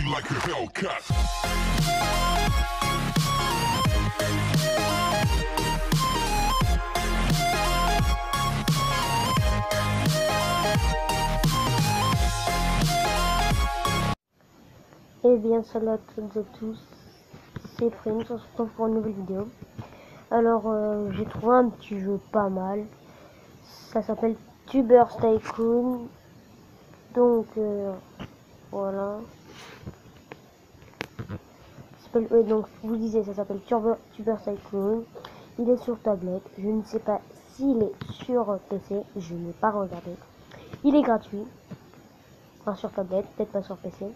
like a Hellcat. Et bien salut à toutes et tous, c'est Prince, on se retrouve pour une nouvelle vidéo. Alors j'ai trouvé un petit jeu pas mal, ça s'appelle Tubers Tycoon. Donc voilà, donc je vous disais, ça s'appelle Tubers Tycoon. Il est sur tablette, je ne sais pas s'il est sur PC, je n'ai pas regardé. Il est gratuit, enfin sur tablette, peut-être pas sur PC.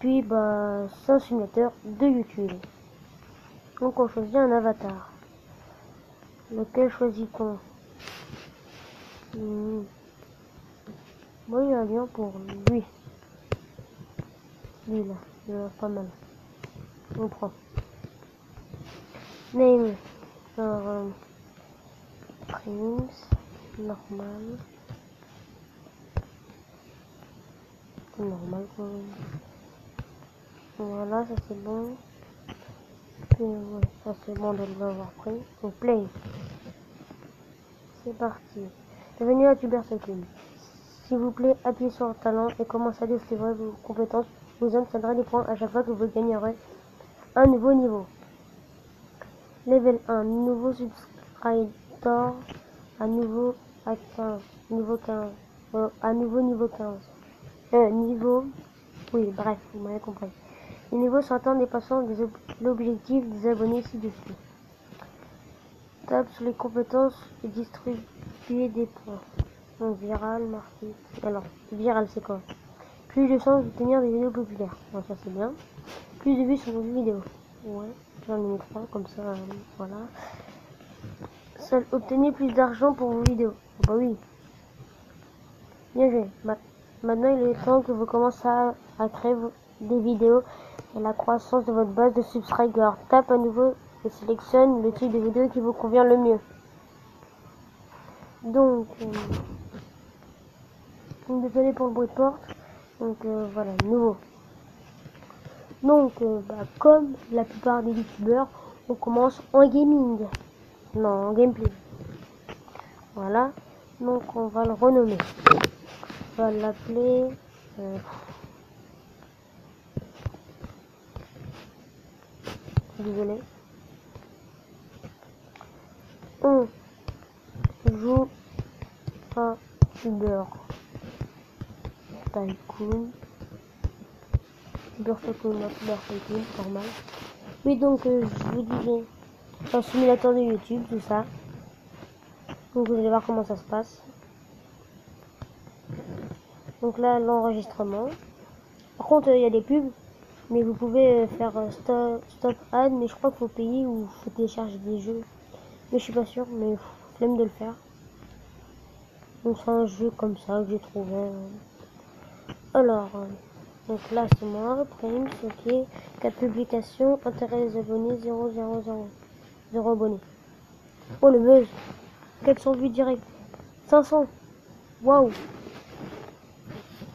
Puis bah c'est un simulateur de YouTube. Donc on choisit un avatar. Lequel choisit-on? Moi il a bien pour lui. Lui là, il a pas mal. On prend. Name. Alors Prince. Normal. Normal quoi. Voilà, ça c'est bon. Puis, ouais, ça c'est bon de l'avoir pris. Donc play. C'est parti. Bienvenue à Tubers Tycoon. S'il vous plaît, appuyez sur le talent et commencez à développer vos compétences. Vous obtiendrez des points à chaque fois que vous gagnerez un nouveau niveau. Level 1, nouveau subscriber, à nouveau à 15, niveau 15, à nouveau niveau 15. Oui, bref, vous m'avez compris. Les niveaux sont atteints en dépassant l'objectif des abonnés ci-dessus. Tape sur les compétences et distribuer des points. Donc viral, marqué. Alors, viral c'est quoi? Plus de chances d'obtenir des vidéos populaires. Bon, ça c'est bien. Plus de vues sur vos vidéos. Ouais, j'en ai mis 3 comme ça, voilà. Seul, obtenez plus d'argent pour vos vidéos. Oh, bah oui. Bien joué. Maintenant il est temps que vous commencez à créer des vidéos et la croissance de votre base de subscribers. Tape à nouveau et sélectionne le type de vidéo qui vous convient le mieux. Donc, désolé pour le bruit de porte. Donc voilà, nouveau. Donc, comme la plupart des youtubeurs, on commence en gaming. Non, en gameplay. Voilà. Donc, on va le renommer. On va l'appeler... désolé. On joue à Tubers Tycoon. Tubers Tycoon, normal. Oui, donc je vous disais, c'est un simulateur de YouTube, tout ça. Donc vous allez voir comment ça se passe. Donc là, l'enregistrement. Par contre, il y a des pubs, mais vous pouvez faire stop ad, mais je crois qu'il faut payer ou faut télécharger des jeux. Mais je suis pas sûr, mais flemme de le faire. Donc c'est un jeu comme ça que j'ai trouvé. Alors, donc là c'est moi, Prince, ok. 4 publications, intérêt des abonnés, 0, 0, 0. 0 abonnés. Oh le buzz. 400 vues direct. 500. Waouh.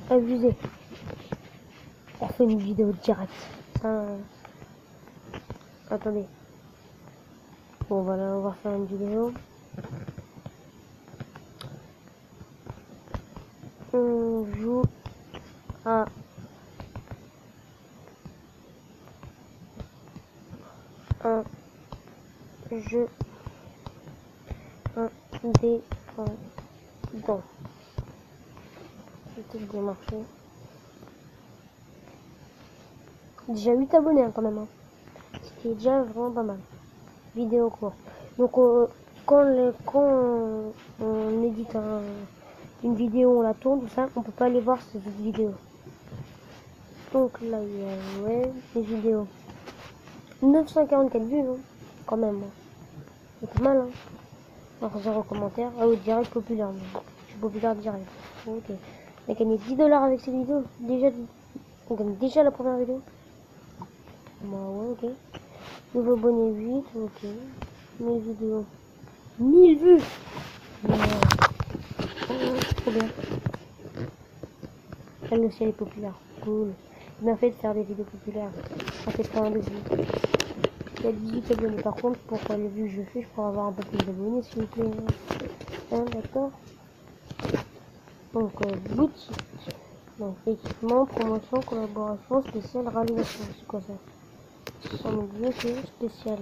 Abusé. On fait une vidéo direct. Ça... Attendez. Bon voilà, on va faire une vidéo. On joue à un jeu indépendant. C'était bien marché. Déjà 8 abonnés hein, quand même. Hein. C'était déjà vraiment pas mal. Vidéo courte. Donc quand on édite une vidéo, on la tourne, tout ça, on peut pas aller voir ces autres vidéos. Donc là il y a ouais, les vidéos. 944 vues hein, quand même. Hein. C'est pas mal hein. Alors 0 commentaire. Ah oui, direct populaire. Mais je suis populaire direct. Ok. On a gagné 10 $ avec cette vidéo. Déjà, on gagne déjà la première vidéo. Bah ouais, ok. Nouveau abonné 8, ok. Mes vidéos. 1000 vues. Trop bien. Elle aussi elle est populaire. Cool. bien fait de faire des vidéos populaires. Ça fait pas un de vues. Il y a 18 abonnés. Par contre, pour les vues que je fais, je pourrais avoir un peu plus d'abonnés, s'il vous plaît. Hein, d'accord. Donc, boutique. Donc, équipement, promotion, collaboration, spécial, réalisation. C'est quoi ça? 100 milieux, c'est spécial.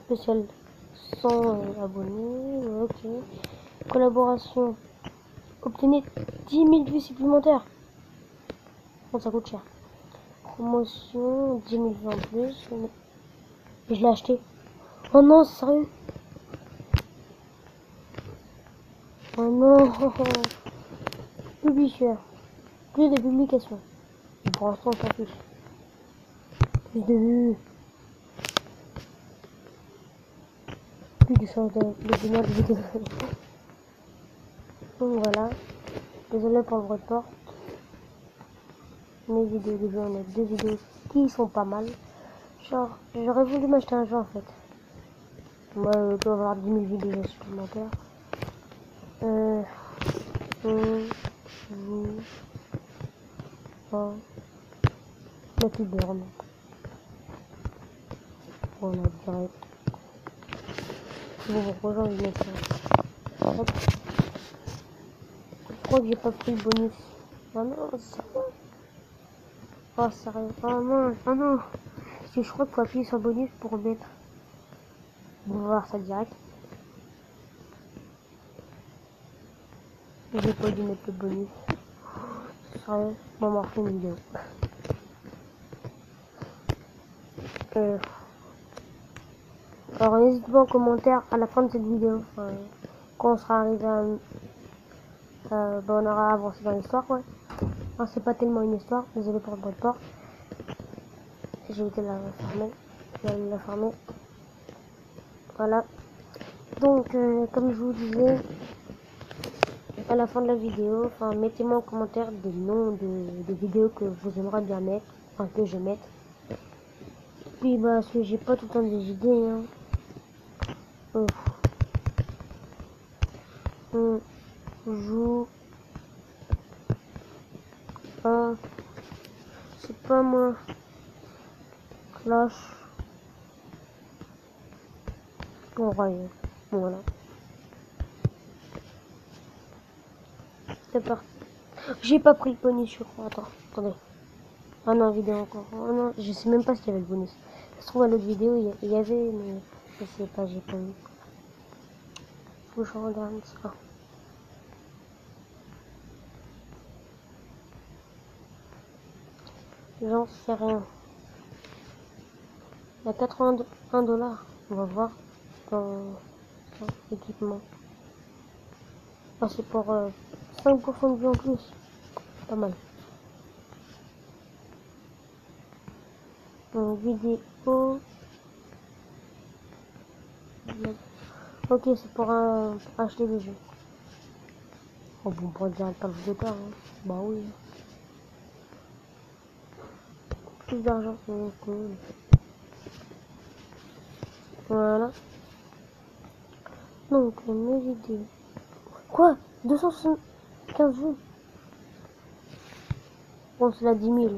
Spécial 100 abonnés. Ok. Collaboration. Obtenez 10 000 vues supplémentaires. Bon, ça coûte cher. Promotion, 10 000 vues en plus. Et je l'ai acheté. Oh non, c'est sérieux? Oh non. Publisher. Plus de publications. Pour l'instant, on s'en fiche. Plus de vues. Plus de chances de venir de vidéos. Donc voilà. Désolé pour le bruit de porte. Mes vidéos de jeu, on a 2 vidéos qui sont pas mal. Genre, j'aurais voulu m'acheter un jeu en fait. Moi, je dois avoir 10 000 vidéos supplémentaires. La plus borne. On a direct. Bon, pourquoi j'ai envie de mettre ça? Hop. Je crois que j'ai pas pris le bonus. Oh non, ça va. Oh, sérieux. Oh non, oh non. Parce que je crois qu'il faut appuyer sur bonus pour mettre. On va voir ça direct. J'ai pas dû mettre le bonus. Sérieux. Bon, on va refaire une vidéo. Alors n'hésite pas en commentaire à la fin de cette vidéo, quand on sera arrivé à... on aura avancé dans l'histoire, ouais. Alors c'est pas tellement une histoire, désolé pour le bruit de porte. J'ai été la fermer, j'allais la fermer. Voilà. Donc comme je vous disais, à la fin de la vidéo, mettez-moi en commentaire des noms de vidéos que vous aimeriez bien mettre, que je mette. Puis parce que j'ai pas tout le temps des idées, hein. On joue à, c'est pas moi, Clash Royale. Voilà. C'est parti. J'ai pas pris le bonus, je crois. Attends, attendez. Ah non, vidéo encore. Oh non, je sais même pas s'il y avait le bonus. Ça se trouve à l'autre vidéo, il y avait, mais je sais pas, j'ai pas vu. Faut que je regarde ça. J'en sais rien. Il y a 81 $. On va voir dans l'équipement. Ah, c'est pour 5% de vie en plus. Pas mal. Donc, vidéo. Ok, c'est pour acheter des jeux. Oh bon, pour dire pas le départ, hein. Bah oui. Plus d'argent, c'est cool. Voilà. Donc, mes vidéos. Quoi? 275 vues? Bon, c'est la 10 000.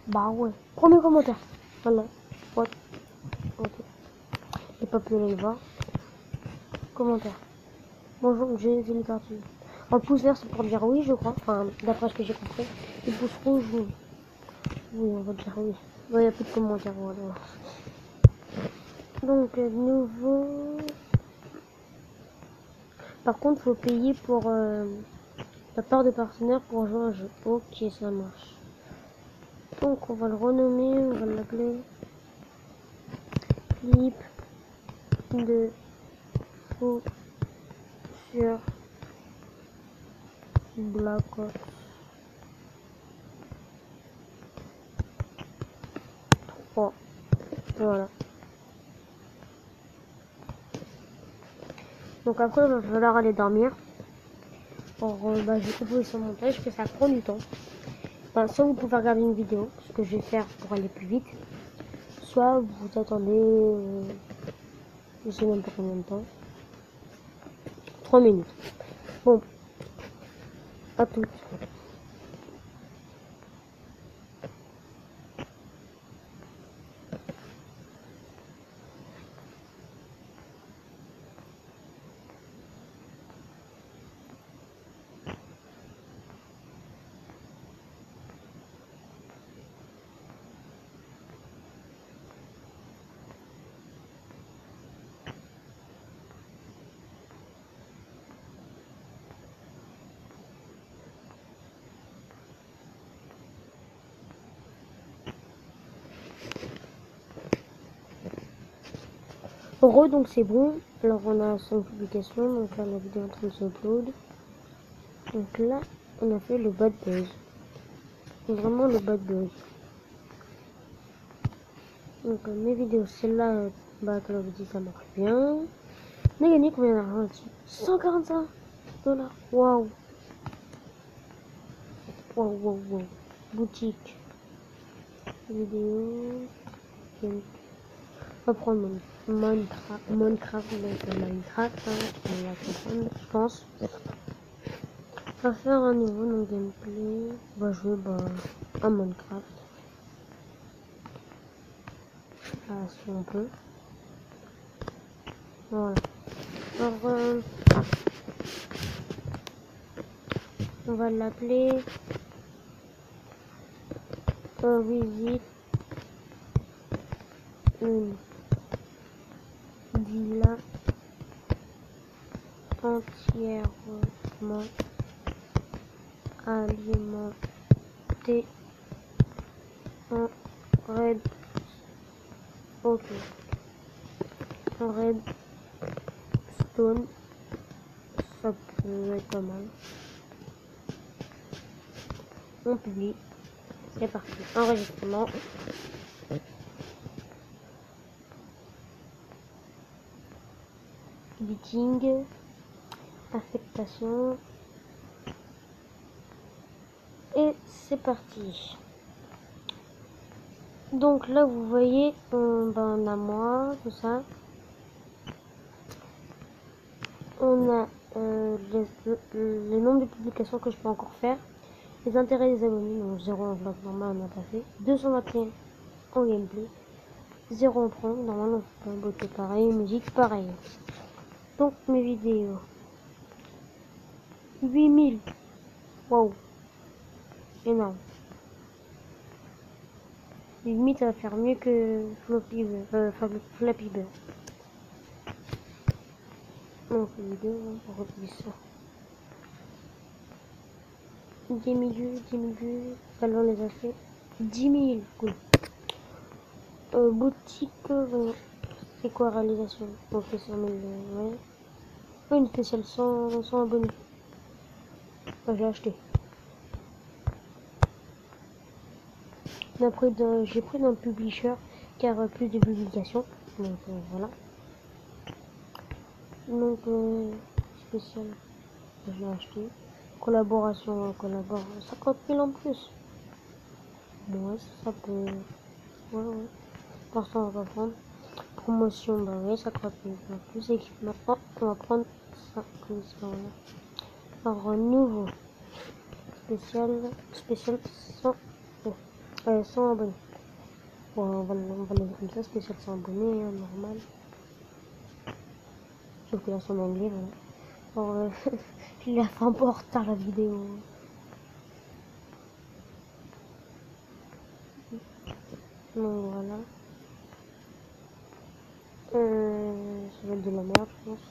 Bah ouais. Premier commentaire. Voilà. What? Ok. J'ai pas pu aller le voir. Commentaire. Bonjour, j'ai vu le carton. Le pouce vert, c'est pour dire oui, je crois. Enfin, d'après ce que j'ai compris. Le pouce rouge, oui. Oui, on va dire oui. Il n'y a plus de commentaires, voilà. Donc, nouveau. Par contre, faut payer pour la part de partenaire pour jouer à un jeu. Ok, ça marche. Donc, on va le renommer, on va l'appeler clip de faux sur Black Ops 3. Voilà. Donc après, il va falloir aller dormir. Or, j'ai proposé sur montage que ça prend du temps. Enfin, soit vous pouvez regarder une vidéo, ce que je vais faire pour aller plus vite. Soit vous attendez, je sais même pas combien de temps. 3 minutes. Bon, à toutes. Heureux, donc c'est bon. Alors on a 5 publications, donc là la vidéo est en train de s'upload. Donc là on a fait le bad buzz. Vraiment le bad buzz. Donc mes vidéos, celle-là, bah Call of Duty ça marche bien. On a gagné combien d'argent là-dessus? 145 $. Waouh. Waouh, waouh, waouh. Boutique. Vidéo. On va prendre Minecraft, donc Minecraft, hein, on va comprendre, je pense. On va faire un nouveau nom gameplay. On va jouer à Minecraft. Si on peut. Voilà. Alors, on va l'appeler visite une villa entièrement alimentée en red. Ok. En redstone. Ça peut être pas mal. On publie. C'est parti. Enregistrement. Editing. Affectation. Et c'est parti. Donc là vous voyez, on a moi, tout ça. On a le nombre de publications que je peux encore faire. Les intérêts des abonnés, donc 0 en vlog normal, on n'a pas fait. 221 en gameplay. 0 en prank, normalement on fait un beauté pareil, musique pareil. Donc mes vidéos. 8000. Waouh. Énorme. Limite ça va faire mieux que Flappy Bird. Donc les vidéos, on replie ça. 10 000 vues, 10 000 vues. Alors on les a fait 10 000. Cool. Boutique, c'est quoi réalisation? Ok, 100 000, ouais. Une spéciale 100 abonnés. Enfin, j'ai acheté. J'ai pris d'un publisher car plus de publications. Donc voilà. Donc spécial, j'ai acheté. Collaboration, 50 000 en plus. Bon, ouais, ça peut. Ouais. Pour ça, on va prendre. Promotion, bah ouais, 50 000 en plus. Équipe maintenant, on va prendre ça comme ça. Voilà. Alors, nouveau. Spécial 100. 100 abonnés. Bon, on va le mettre comme ça, spécial 100 abonnés, hein, normal. Sauf que là, c'est en anglais, voilà. Alors, il a fait un peu en retard la vidéo. Donc voilà. Ça va être de la merde, je pense.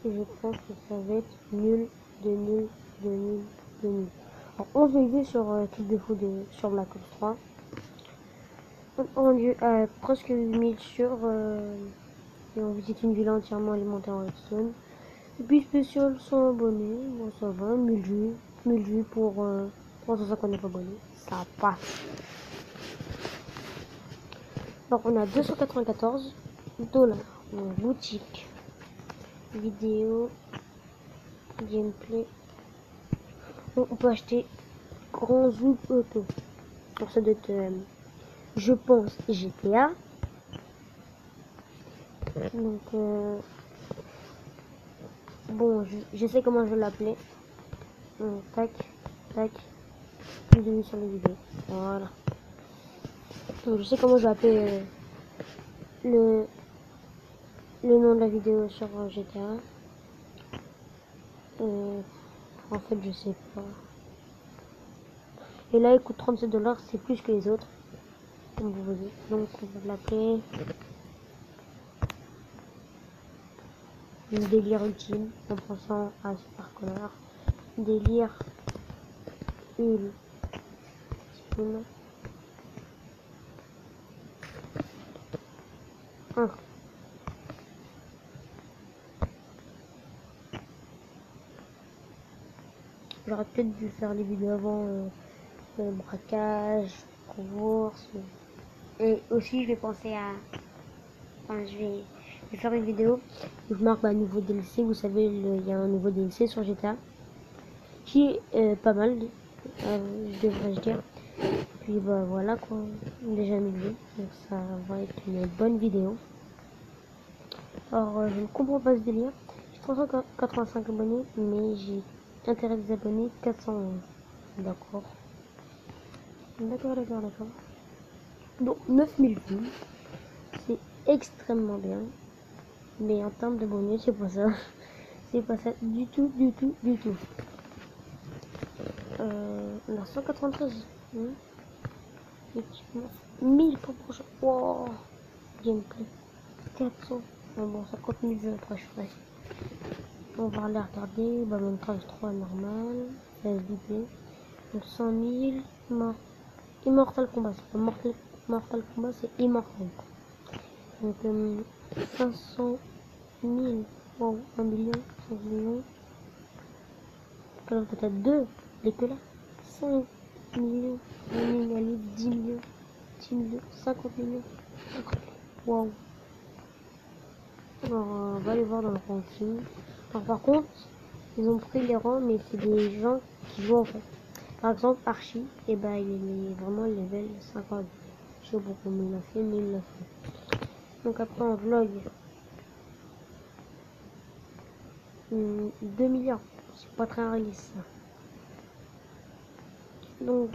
Et je pense que ça va être nul, de nul, de nul, de nul. Alors, 11 000 vues sur Clip de Fou sur Black Ops 3. Rendu à presque 8 000 sur et on visite une villa entièrement alimentée en redstone. Et puis spécial 100 abonnés, bon ça va, 1000 vues pour 359 abonnés, ça passe. Donc on a 294 $. Boutique, vidéo, gameplay. Donc, on peut acheter grand zoom auto. Pour ça doit être, je pense, GTA. Donc bon, je sais comment je vais l'appeler. Tac, tac. Bienvenue sur les vidéos. Voilà. Donc je sais comment je vais appeler le nom de la vidéo sur GTA. En fait, je sais pas. Et là, il coûte 37 $, c'est plus que les autres. Comme vous voyez. Donc, on va l'appeler délire ultime. En pensant à Super Connard. Délire ultime. 1. J'aurais peut-être dû faire les vidéos avant braquage, course. Et aussi, je vais penser à... Enfin, je vais faire une vidéo où je marque nouveau DLC. Vous savez, il y a un nouveau DLC sur GTA qui est pas mal, devrais-je dire. Puis bah voilà quoi, déjà 1000 vues, donc ça va être une bonne vidéo. Alors je ne comprends pas ce délire. J'ai 385 abonnés, mais j'ai intérêt des abonnés 411. D'accord. D'accord. Donc 9000 vues, c'est extrêmement bien. Mais en termes de bonus, c'est pas ça. C'est pas ça du tout. On a 193. 1000 pour prochain. Wow. Gameplay. 400. Bon, ça compte 1000 vues après, je ferai. On va aller regarder. Bah, Minecraft 3 normal. FVP. Donc 100 000. Immortal Kombat. C'est pas Mortal Kombat, c'est Immortal. Donc 500 000. Wow, 1 million. 5 millions. Peut-être 2. Les que là. 5 millions. 1 million. Allez, 10 millions. 10 millions. 50 millions. 50 millions. Wow. Alors, on va aller voir dans le ranking. Alors, par contre, ils ont pris les rangs, mais c'est des gens qui jouent en fait. Par exemple, Archie, et ben il est vraiment level 50. Je sais pas combien il a fait, mais il l'a fait. Donc après, en vlog, 2 milliards. C'est pas très réaliste ça. Donc,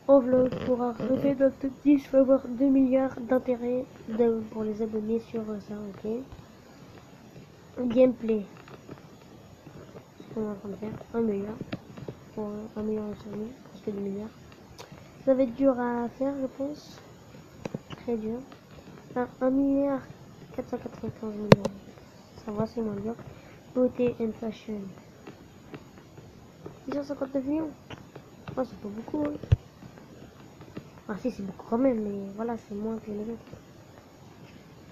en vlog, pour arriver dans le top 10, il faut avoir 2 milliards d'intérêt pour les abonnés sur ça, ok. Gameplay. On est en train de faire 1 milliard. Pour 1 milliard et 100 000, presque 2 milliards. Ça va être dur à faire, je pense. Très dur. 1 milliard 495 millions. Ça va, c'est moins dur. Beauté and fashion. 659 millions. Oh, c'est pas beaucoup, hein. Ah si, c'est beaucoup quand même, mais voilà, c'est moins que les autres.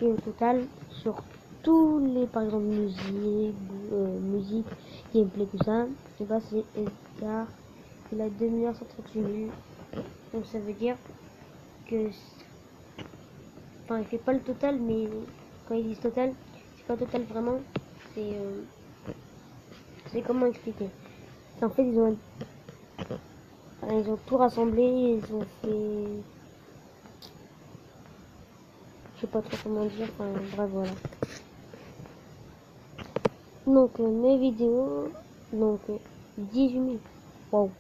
Et au total, sur tous les, par exemple, musique, gameplay, tout ça, et bah c'est Edgar. Il a 2 138 000. Donc ça veut dire que... Enfin, il fait pas le total, mais quand ils disent total, c'est pas total vraiment. C'est comment expliquer. En fait, ils ont tout rassemblé, ils ont fait... Je sais pas trop comment dire, enfin bref, voilà. Donc mes vidéos, donc 18 000. Wow.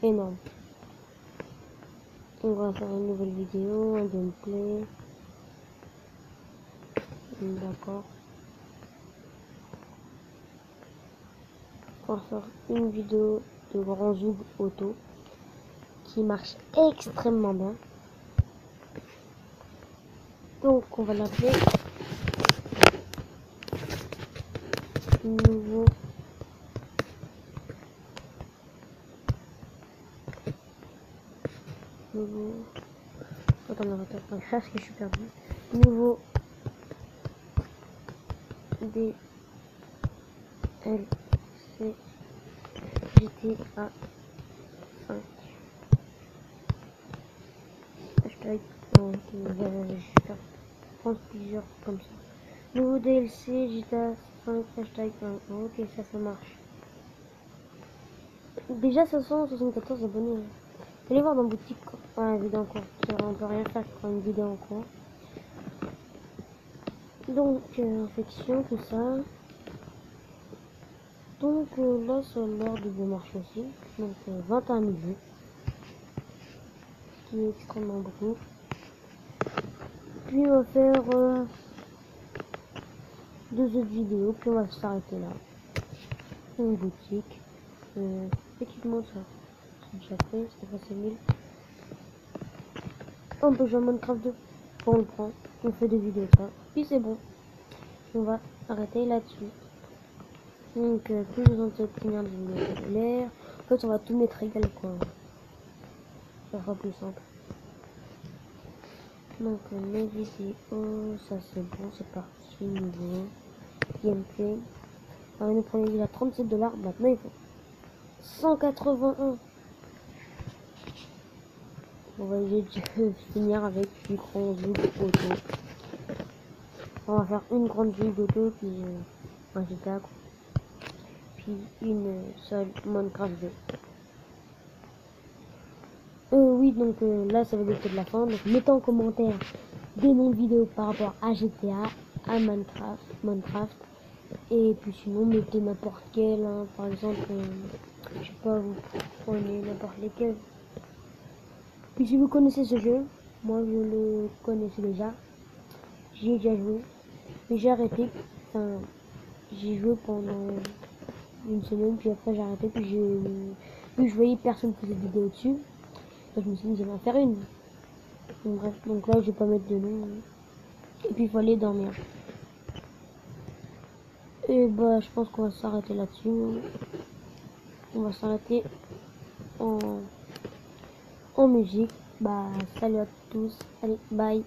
Énorme. On va faire une nouvelle vidéo, un gameplay. D'accord. On va faire une vidéo de grand zoom auto qui marche extrêmement bien. Donc on va l'appeler nouveau attends, parce que je suis perdu. Nouveau DLC GTA 5. Hashtag, non, je vais prendre plusieurs comme ça. Nouveau DLC GTA 5 hashtag 1. Ok, ça marche. Déjà 574 abonnés. Allez voir dans boutique quand la vidéo en cours. On peut rien faire quand une vidéo en cours. Donc infection, tout ça. Donc là ça a l'air de bien marcher aussi. Donc 21 000 vues. Ce qui est extrêmement beaucoup. Puis on va faire 2 autres vidéos. Puis on va s'arrêter là. Une boutique. Équipement ça. C'est déjà fait, c'est passé 1000. On peut jouer à Minecraft 2. On le prend. On fait des vidéos ça. Puis c'est bon. On va arrêter là-dessus. Donc plus besoin de obtenir des vidéos populaires. En fait on va tout mettre égal quoi. Ça sera plus simple. Donc mes vidéos, ça c'est bon, c'est parti, niveau gameplay. Alors il nous prenait déjà 37 $, maintenant il faut 181. On va essayer de finir avec du grand vue auto. On va faire une grande vue d'auto, puis un GTA, puis une seule Minecraft 2. Oui, donc là ça va être de la fin. Donc mettez en commentaire des noms de vidéos par rapport à GTA, à Minecraft. Et puis sinon mettez n'importe quel, hein. Par exemple, je sais pas, vous prenez n'importe lesquels. Puis si vous connaissez ce jeu, moi je le connaissais déjà, j'y ai déjà joué, mais j'ai arrêté. Enfin, j'ai joué pendant une semaine, puis après j'ai arrêté, puis vu que je voyais personne faisait de vidéo dessus, donc je me suis dit j'allais en faire une. Donc bref, donc là je vais pas mettre de nom, et puis il faut aller dormir. Et bah je pense qu'on va s'arrêter là-dessus. On va s'arrêter en musique. Bah salut à tous, allez bye.